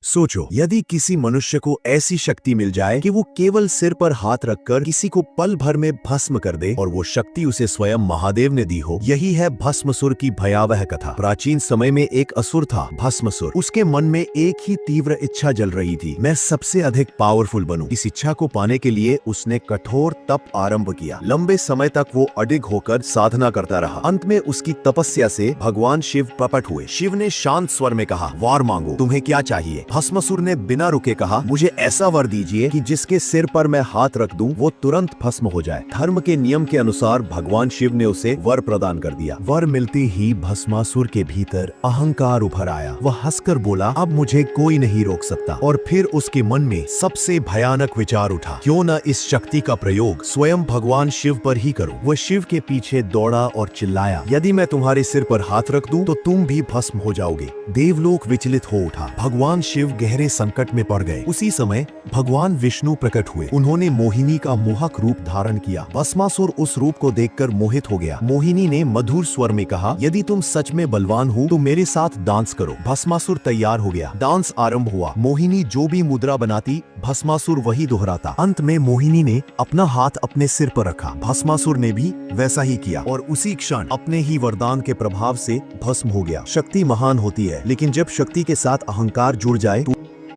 सोचो, यदि किसी मनुष्य को ऐसी शक्ति मिल जाए कि वो केवल सिर पर हाथ रखकर किसी को पल भर में भस्म कर दे और वो शक्ति उसे स्वयं महादेव ने दी हो। यही है भस्मासुर की भयावह कथा। प्राचीन समय में एक असुर था भस्मासुर। उसके मन में एक ही तीव्र इच्छा जल रही थी, मैं सबसे अधिक पावरफुल बनूं। इस इच्छा को पाने के लिए उसने कठोर तप आरंभ किया। लंबे समय तक वो अडिग होकर साधना करता रहा। अंत में उसकी तपस्या से भगवान शिव प्रकट हुए। शिव ने शांत स्वर में कहा, वर मांगो, तुम्हें क्या चाहिए? भस्मासुर ने बिना रुके कहा, मुझे ऐसा वर दीजिए कि जिसके सिर पर मैं हाथ रख दूं वो तुरंत भस्म हो जाए। धर्म के नियम के अनुसार भगवान शिव ने उसे वर प्रदान कर दिया। वर मिलते ही भस्मासुर के भीतर अहंकार उभर आया। वह हंसकर बोला, अब मुझे कोई नहीं रोक सकता। और फिर उसके मन में सबसे भयानक विचार उठा, क्यों न इस शक्ति का प्रयोग स्वयं भगवान शिव पर ही करूं। वह शिव के पीछे दौड़ा और चिल्लाया, यदि मैं तुम्हारे सिर पर हाथ रख दूं तो तुम भी भस्म हो जाओगे। देवलोक विचलित हो उठा। भगवान शिव गहरे संकट में पड़ गए। उसी समय भगवान विष्णु प्रकट हुए। उन्होंने मोहिनी का मोहक रूप धारण किया। भस्मासुर उस रूप को देखकर मोहित हो गया। मोहिनी ने मधुर स्वर में कहा, यदि तुम सच में बलवान हो तो मेरे साथ डांस करो। भस्मासुर तैयार हो गया। डांस आरंभ हुआ। मोहिनी जो भी मुद्रा बनाती भस्मासुर वही दोहराता। अंत में मोहिनी ने अपना हाथ अपने सिर पर रखा। भस्मासुर ने भी वैसा ही किया और उसी क्षण अपने ही वरदान के प्रभाव से भस्म हो गया। शक्ति महान होती है, लेकिन जब शक्ति के साथ अहंकार जुड़ जाए